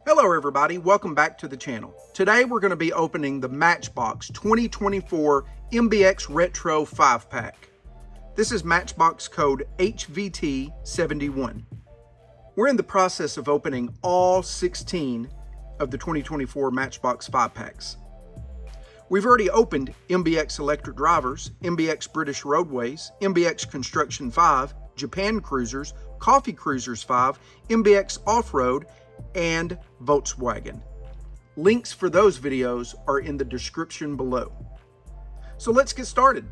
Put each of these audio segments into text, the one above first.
Hello everybody, welcome back to the channel. Today we're going to be opening the Matchbox 2024 MBX Retro 5-pack. This is Matchbox code HVT71. We're in the process of opening all 16 of the 2024 Matchbox 5-packs. We've already opened MBX Electric Drivers, MBX British Roadways, MBX Construction 5, Japan Cruisers, Coffee Cruisers 5, MBX Off-Road, and Volkswagen. Links for those videos are in the description below. So let's get started.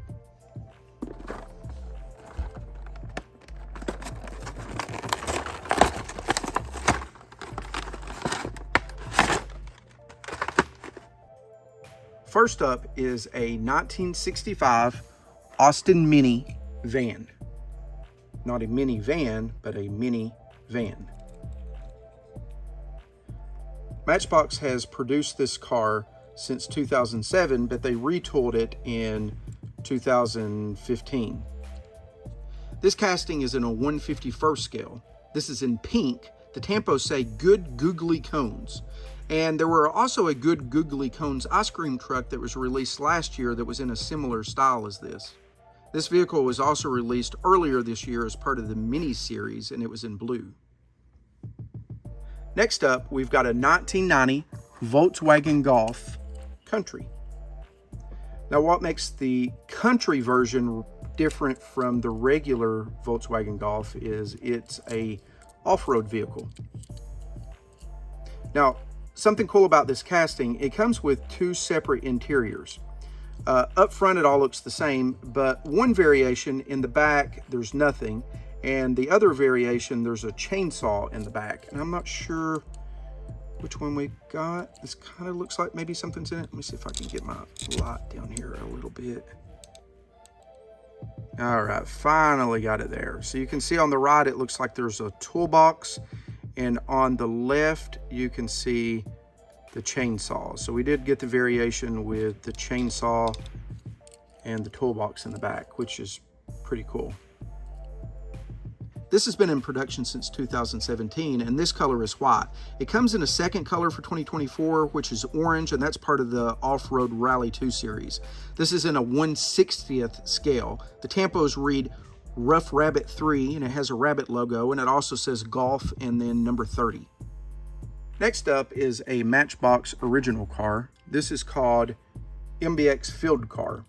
First up is a 1965 Austin Mini van. Not a minivan, but a mini van. Matchbox has produced this car since 2007, but they retooled it in 2015. This casting is in a 1/51st scale. This is in pink. The tampos say Good Googly Cones. And there were also a Good Googly Cones ice cream truck that was released last year that was in a similar style as this. This vehicle was also released earlier this year as part of the mini series, and it was in blue. Next up, we've got a 1990 Volkswagen Golf Country. Now, what makes the Country version different from the regular Volkswagen Golf is it's a off-road vehicle. Now, something cool about this casting, it comes with two separate interiors. Up front, it all looks the same, but one variation in the back, there's nothing. And the other variation, there's a chainsaw in the back. And I'm not sure which one we got. This kind of looks like maybe something's in it. Let me see if I can get my light down here a little bit. All right, finally got it there. So you can see on the right, it looks like there's a toolbox. And on the left, you can see the chainsaw. So we did get the variation with the chainsaw and the toolbox in the back, which is pretty cool. This has been in production since 2017, and this color is white. It comes in a second color for 2024, which is orange, and that's part of the Off-Road Rally 2 series. This is in a 1/60th scale. The tampos read Rough Rabbit 3, and it has a rabbit logo, and it also says Golf and then number 30. Next up is a Matchbox original car. This is called MBX Field Car.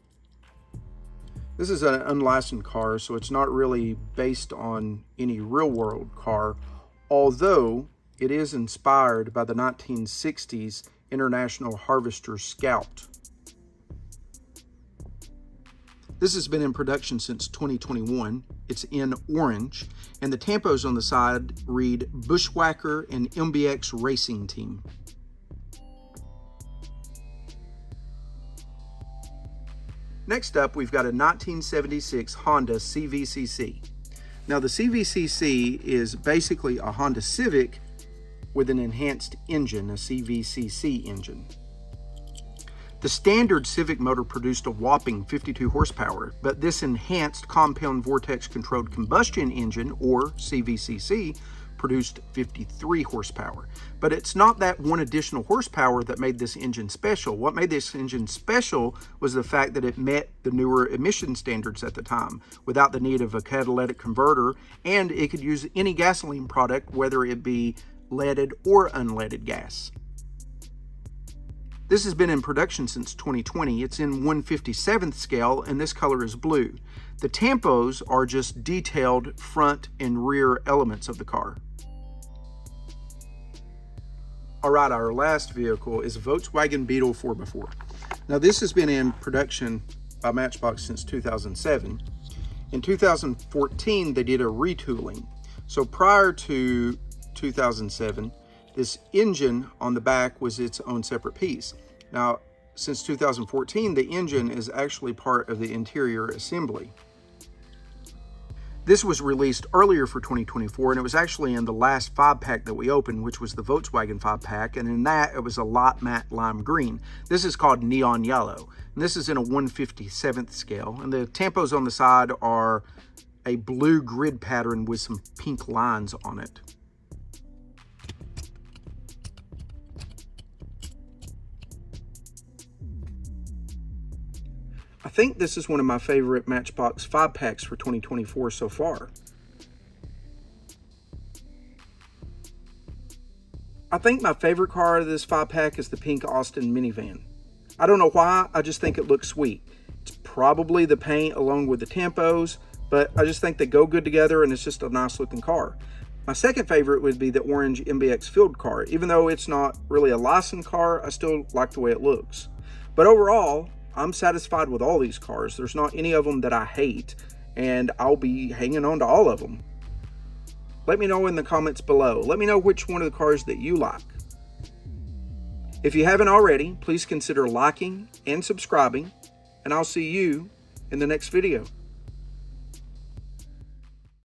This is an unlicensed car, so it's not really based on any real-world car, although it is inspired by the 1960s International Harvester Scout. This has been in production since 2021. It's in orange, and the tampos on the side read Bushwhacker and MBX Racing Team. Next up, we've got a 1976 Honda CVCC. Now, the CVCC is basically a Honda Civic with an enhanced engine, a CVCC engine. The standard Civic motor produced a whopping 52 horsepower, but this enhanced compound vortex controlled combustion engine, or CVCC, produced 53 horsepower. But it's not that one additional horsepower that made this engine special. What made this engine special was the fact that it met the newer emission standards at the time without the need of a catalytic converter, and it could use any gasoline product, whether it be leaded or unleaded gas. This has been in production since 2020. It's in 1/57th scale, and this color is blue. The tampos are just detailed front and rear elements of the car. All right, our last vehicle is a Volkswagen Beetle 4x4. Now, this has been in production by Matchbox since 2007. In 2014, they did a retooling. So prior to 2007, this engine on the back was its own separate piece. Now, since 2014, the engine is actually part of the interior assembly. This was released earlier for 2024, and it was actually in the last 5-pack that we opened, which was the Volkswagen 5-pack, and in that, it was a light matte lime green. This is called Neon Yellow, and this is in a 1/57th scale, and the tampos on the side are a blue grid pattern with some pink lines on it. I think this is one of my favorite Matchbox 5-packs for 2024 so far. I think my favorite car out of this 5-pack is the pink Austin minivan. I don't know why, I just think it looks sweet. It's probably the paint along with the tempos, but I just think they go good together and it's just a nice looking car. My second favorite would be the orange MBX Field Car. Even though it's not really a licensed car, I still like the way it looks. But overall, I'm satisfied with all these cars. There's not any of them that I hate, and I'll be hanging on to all of them. Let me know in the comments below. Let me know which one of the cars that you like. If you haven't already, please consider liking and subscribing, and I'll see you in the next video.